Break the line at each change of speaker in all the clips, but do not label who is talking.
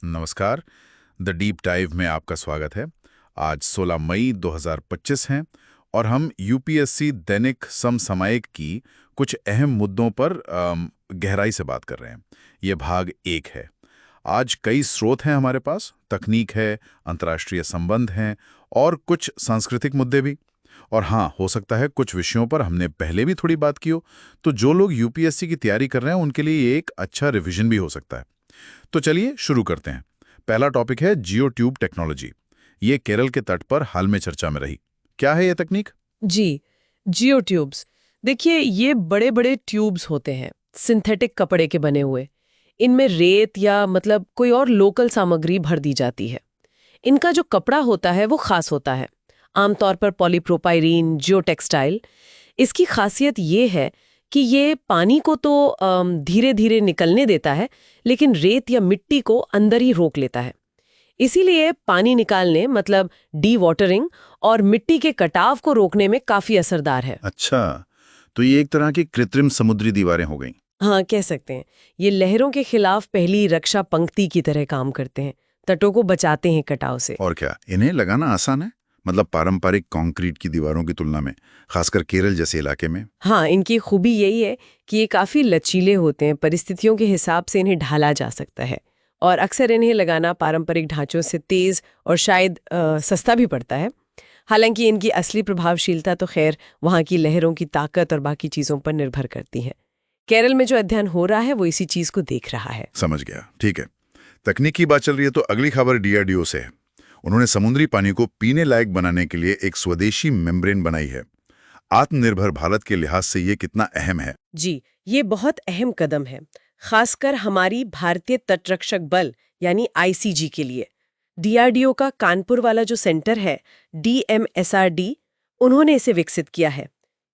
नमस्कार। The deep dive में आपका स्वागत है। आज 16 मई 2025 है और हम यूपीएससी दैनिक समसामयिक की कुछ अहम मुद्दों पर गहराई से बात कर रहे हैं। ये भाग 1 है। आज कई स्रोत हैं हमारे पास, तकनीक है, अंतर्राष्ट्रीय संबंध हैं और कुछ सांस्कृतिक मुद्दे भी। और हाँ, हो सकता है कुछ विषयों पर हमने पहले भी थोड़ी बात की हो, तो जो लोग यूपीएससी की तैयारी कर रहे हैं उनके लिए ये एक अच्छा रिवीजन भी हो सकता है। तो चलिए शुरू करते हैं। पहला टॉपिक है जियो ट्यूब टेक्नोलॉजी। ये केरल के तट पर हाल में चर्चा में रही। क्या है ये तकनीक?
जी, जियो ट्यूब्स। देखिए, ये बड़े बड़े ट्यूब्स होते हैं, सिंथेटिक कपड़े के बने हुए। इनमें रेत या मतलब कोई और लोकल सामग्री भर दी जाती है। इनका जो कपड़ा होता है वो खास होता है, आमतौर पर पॉलीप्रोपाइरीन, जियो टेक्सटाइल। इसकी खासियत ये है कि ये पानी को तो धीरे धीरे निकलने देता है, लेकिन रेत या मिट्टी को अंदर ही रोक लेता है। इसीलिए पानी निकालने मतलब डी वाटरिंग और मिट्टी के कटाव को रोकने में काफी असरदार है।
अच्छा, तो ये एक तरह की कृत्रिम समुद्री दीवारें हो गईं।
हाँ, कह सकते हैं। ये लहरों के खिलाफ पहली रक्षा पंक्ति की तरह काम करते हैं, तटों को बचाते हैं कटाव से।
और क्या इन्हें लगाना आसान है? मतलब पारंपरिक कंक्रीट की दीवारों की तुलना में, खासकर केरल जैसे इलाके में।
हाँ, इनकी खूबी यही है कि ये काफी लचीले होते हैं, परिस्थितियों के हिसाब से इन्हें ढाला जा सकता है। और अक्सर इन्हें लगाना पारंपरिक ढांचों से तेज और शायद सस्ता भी पड़ता है। हालांकि इनकी असली प्रभावशीलता तो खैर वहाँ की लहरों की ताकत और बाकी चीज़ों पर निर्भर करती है। केरल में जो अध्ययन हो रहा है वो इसी चीज़ को देख रहा है।
समझ गया, ठीक है। तकनीक की बात चल रही है तो अगली खबर डीआरडीओ से है। उन्होंने समुद्री पानी को पीने लायक बनाने के लिए एक स्वदेशी मेम्ब्रेन बनाई है। आत्मनिर्भर भारत के लिहाज से ये कितना अहम है?
जी, ये बहुत अहम कदम है, खासकर हमारी भारतीय तटरक्षक बल यानी आईसीजी के लिए। डीआरडीओ का कानपुर वाला जो सेंटर है, डीएमएसआरडी, उन्होंने इसे विकसित किया है।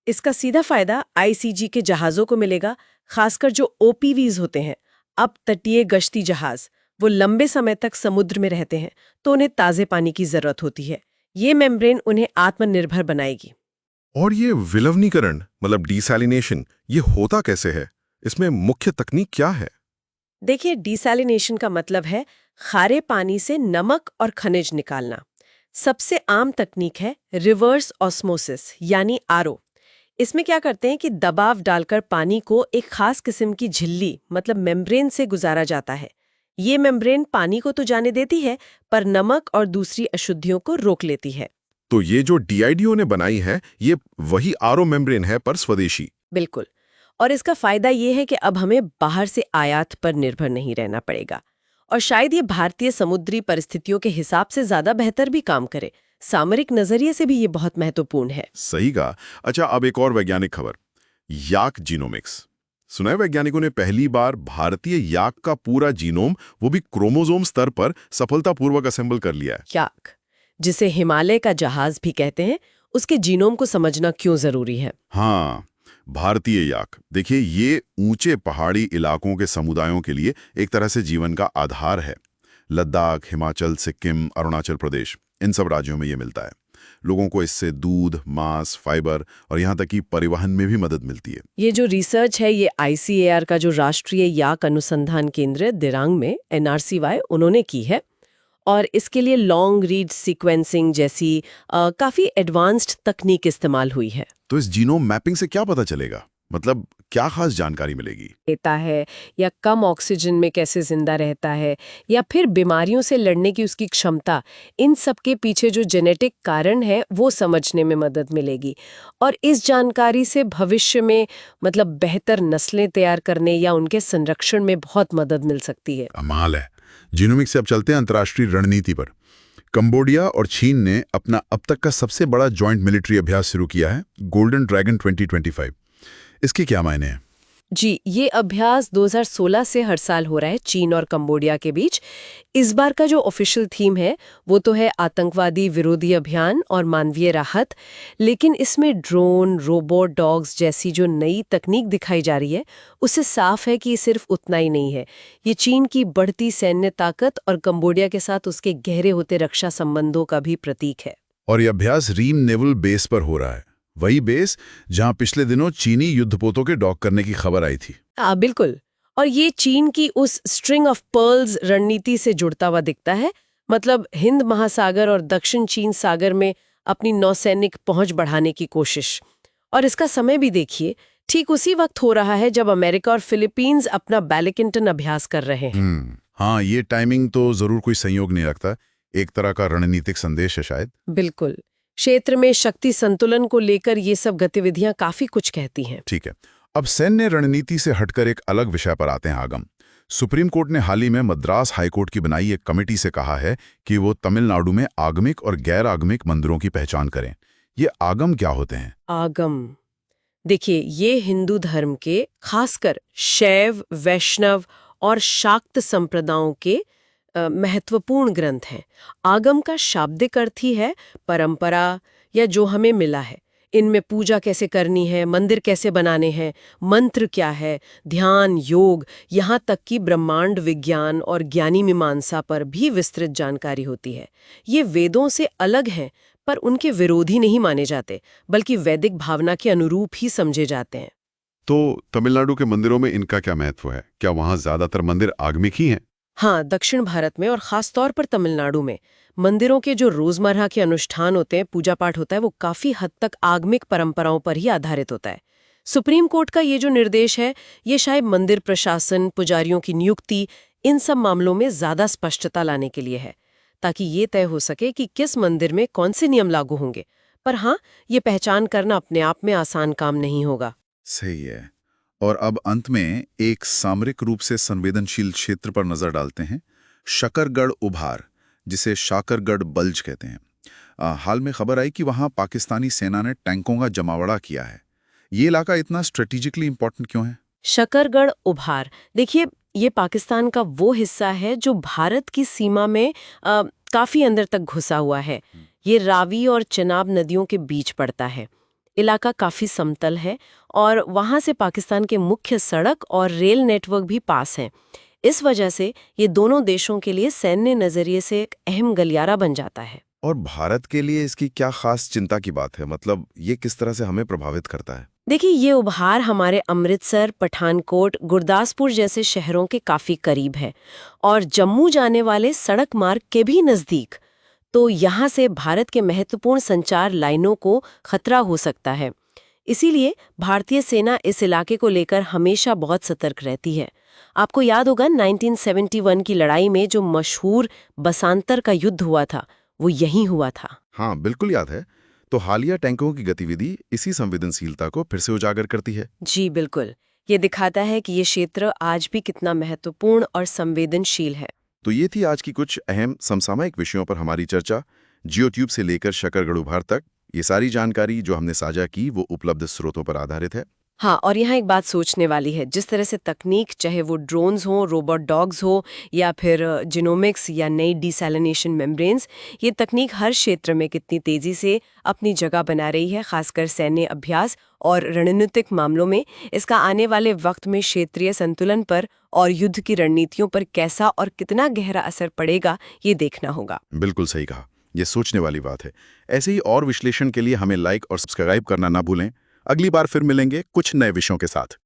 इसका सीधा फायदा आईसीजी के जहाज़ों को मिलेगा, खासकर जो ओपीवीज होते हैं, अब तटीय गश्ती जहाज। वो लंबे समय तक समुद्र में रहते हैं, तो उन्हें ताज़े पानी की ज़रूरत होती है। ये मेम्ब्रेन उन्हें आत्मनिर्भर बनाएगी।
और ये विलवनीकरण मतलब डिसैलिनेशन, ये होता कैसे है? इसमें मुख्य तकनीक क्या है?
देखिए, डिसैलिनेशन का मतलब है खारे पानी से नमक और खनिज निकालना। सबसे आम तकनीक है रिवर्स ऑस्मोसिस यानी आरओ। इसमें क्या करते हैं कि दबाव डालकर पानी को एक खास किस्म की झिल्ली मतलब मेम्ब्रेन से गुजारा जाता है। ये मेम्ब्रेन पानी को तो जाने देती है, पर नमक और दूसरी अशुद्धियों को रोक लेती है।
तो ये जो डीआईडीओ ने बनाई है, ये वही आरओ मेम्ब्रेन है पर स्वदेशी।
बिल्कुल। और इसका फायदा ये है कि अब हमें बाहर से आयात पर निर्भर नहीं रहना पड़ेगा। और शायद ये भारतीय समुद्री परिस्थितियों के हिसाब से ज्यादा बेहतर भी काम करे। सामरिक नजरिए से भी ये बहुत महत्वपूर्ण है।
सही कहा। अच्छा, अब एक और वैज्ञानिक खबर। याक जीनोमिक्स। सुना है वैज्ञानिकों ने पहली बार भारतीय याक का पूरा जीनोम, वो भी क्रोमोसोम स्तर पर, सफलतापूर्वक असेंबल कर लिया है।
याक, जिसे हिमालय का जहाज भी कहते हैं, उसके जीनोम को समझना क्यों जरूरी है?
हाँ, भारतीय याक देखिए, ये ऊंचे पहाड़ी इलाकों के समुदायों के लिए एक तरह से जीवन का आधार है। लद्दाख, हिमाचल, सिक्किम, अरुणाचल प्रदेश, इन सब राज्यों में ये मिलता है। लोगों को इससे दूध, मांस, फाइबर और यहाँ तक कि परिवहन में भी मदद मिलती है।
ये जो रिसर्च है, ये आईसीएआर का जो राष्ट्रीय याक अनुसंधान केंद्र दिरांग में एनआरसीवाई उन्होंने की है। और इसके लिए लॉन्ग रीड सीक्वेंसिंग जैसी काफी एडवांस्ड तकनीक इस्तेमाल हुई है।
तो इस जीनोम मैपिंग से क्या पता चलेगा? मतलब क्या खास जानकारी मिलेगी?
लेता है या कम ऑक्सीजन में कैसे जिंदा रहता है, या फिर बीमारियों से लड़ने की उसकी क्षमता, इन सब के पीछे जो जेनेटिक कारण है वो समझने में मदद मिलेगी। और इस जानकारी से भविष्य में मतलब बेहतर नस्लें तैयार करने या उनके संरक्षण में बहुत मदद मिल सकती है।
कमाल है। जीनोमिक्स से अब चलते हैं अंतर्राष्ट्रीय रणनीति पर। कंबोडिया और चीन ने अपना अब तक का सबसे बड़ा जॉइंट मिलिट्री अभ्यास शुरू किया है, गोल्डन ड्रैगन 2025। इसके क्या मायने हैं?
जी, ये अभ्यास 2016 से हर साल हो रहा है चीन और कंबोडिया के बीच। इस बार का जो ऑफिशियल थीम है वो तो है आतंकवादी विरोधी अभियान और मानवीय राहत, लेकिन इसमें ड्रोन, रोबोट डॉग्स जैसी जो नई तकनीक दिखाई जा रही है, उससे साफ है कि ये सिर्फ उतना ही नहीं है। ये चीन की बढ़ती सैन्य ताकत और कंबोडिया के साथ उसके गहरे होते रक्षा संबंधों का भी प्रतीक है।
और यह अभ्यास रीम नेवल बेस पर हो रहा है, वही बेस जहां पिछले दिनों चीनी युद्धपोतों के डॉक करने की खबर आई थी।
बिल्कुल। और ये चीन की उस स्ट्रिंग ऑफ पर्ल्स रणनीति से जुड़ता हुआ दिखता है। मतलब हिंद महासागर और दक्षिण चीन सागर में अपनी नौसैनिक पहुंच बढ़ाने की कोशिश। और इसका समय भी देखिए, ठीक उसी वक्त हो रहा है जब अमेरिका और फिलीपींस अपना बैलिकिंगटन अभ्यास कर रहे हैं।
हाँ, ये टाइमिंग तो जरूर कोई संयोग नहीं लगता, एक तरह का रणनीतिक संदेश है शायद।
बिल्कुल, क्षेत्र में शक्ति संतुलन को लेकर ये सब गतिविधियां काफी कुछ कहती हैं।
ठीक है, अब सैन्य रणनीति से हटकर एक अलग विषय पर आते हैं आगम। सुप्रीम कोर्ट ने हाल ही में मद्रास हाईकोर्ट की बनाई एक कमेटी से कहा है कि वो तमिलनाडु में आगमिक और गैर आगमिक मंदिरों की पहचान करें। ये आगम क्या होते हैं?
आगम, देखिए, ये हिंदू धर्म के खासकर शैव, वैष्णव और शाक्त संप्रदायों के महत्वपूर्ण ग्रंथ हैं। आगम का शाब्दिक अर्थ ही है परंपरा या जो हमें मिला है। इनमें पूजा कैसे करनी है, मंदिर कैसे बनाने हैं, मंत्र क्या है, ध्यान, योग, यहाँ तक कि ब्रह्मांड विज्ञान और ज्ञानी मीमांसा पर भी विस्तृत जानकारी होती है। ये वेदों से अलग हैं, पर उनके विरोधी नहीं माने जाते, बल्कि वैदिक भावना के अनुरूप ही समझे जाते हैं।
तो तमिलनाडु के मंदिरों में इनका क्या महत्व है? क्या वहाँ ज्यादातर मंदिर आगमिक ही हैं?
हाँ, दक्षिण भारत में और खास तौर पर तमिलनाडु में मंदिरों के जो रोजमर्रा के अनुष्ठान होते हैं, पूजा पाठ होता है, वो काफी हद तक आगमिक परंपराओं पर ही आधारित होता है। सुप्रीम कोर्ट का ये जो निर्देश है, ये शायद मंदिर प्रशासन, पुजारियों की नियुक्ति, इन सब मामलों में ज्यादा स्पष्टता लाने के लिए है, ताकि ये तय हो सके कि किस मंदिर में कौन से नियम लागू होंगे। पर हाँ, ये पहचान करना अपने आप में आसान काम नहीं होगा।
सही है। और अब अंत में एक सामरिक रूप से संवेदनशील क्षेत्र पर नजर डालते हैं, शकरगढ़ उभार, जिसे शाकरगढ़ बल्ज कहते हैं। हाल में खबर आई कि वहां पाकिस्तानी सेना ने टैंकों का जमावड़ा किया है। ये इलाका इतना स्ट्रेटेजिकली इंपॉर्टेंट क्यों है?
शकरगढ़ उभार, देखिए, ये पाकिस्तान का वो हिस्सा है जो भारत की सीमा में काफी अंदर तक घुसा हुआ है। ये रावी और चनाब नदियों के बीच पड़ता है। इलाका काफी समतल है और वहां से पाकिस्तान के मुख्य सड़क और रेल नेटवर्क भी पास हैं। इस वजह से ये दोनों देशों के लिए सैन्य नजरिए से एक अहम गलियारा बन जाता है।
और भारत के लिए इसकी क्या खास चिंता की बात है? मतलब ये किस तरह से हमें प्रभावित करता है?
देखिए, ये उभार हमारे अमृतसर, पठानकोट, गुरदासपुर जैसे शहरों के काफी करीब है और जम्मू जाने वाले सड़क मार्ग के भी नजदीक। तो यहाँ से भारत के महत्वपूर्ण संचार लाइनों को खतरा हो सकता है। इसीलिए भारतीय सेना इस इलाके को लेकर हमेशा बहुत सतर्क रहती है। आपको याद होगा 1971 की लड़ाई में जो मशहूर बसांतर का युद्ध हुआ था, वो यहीं हुआ था।
हाँ, बिल्कुल याद है। तो हालिया टैंकों की गतिविधि इसी संवेदनशीलता को फिर से उजागर करती है।
जी बिल्कुल, ये दिखाता है कि ये क्षेत्र आज भी कितना महत्वपूर्ण और संवेदनशील है।
तो ये थी आज की कुछ अहम समसामयिक विषयों पर हमारी चर्चा। जियोट्यूब से लेकर शकरगढ़ उभार तक ये सारी जानकारी जो हमने साझा की वो उपलब्ध स्रोतों पर आधारित है।
हाँ, और यहाँ एक बात सोचने वाली है, जिस तरह से तकनीक, चाहे वो ड्रोन्स हो, रोबोट डॉग्स हो या फिर जिनोमिक्स या नई डिसैलिनेशन मेम्ब्रेन्स, ये तकनीक हर क्षेत्र में कितनी तेजी से अपनी जगह बना रही है, खासकर सैन्य अभ्यास और रणनीतिक मामलों में। इसका आने वाले वक्त में क्षेत्रीय संतुलन पर और युद्ध की रणनीतियों पर कैसा और कितना गहरा असर पड़ेगा, ये देखना होगा।
बिल्कुल सही कहा, ये सोचने वाली बात है। ऐसे ही और विश्लेषण के लिए हमें लाइक और सब्सक्राइब करना ना भूलें। अगली बार फिर मिलेंगे कुछ नए विषयों के साथ।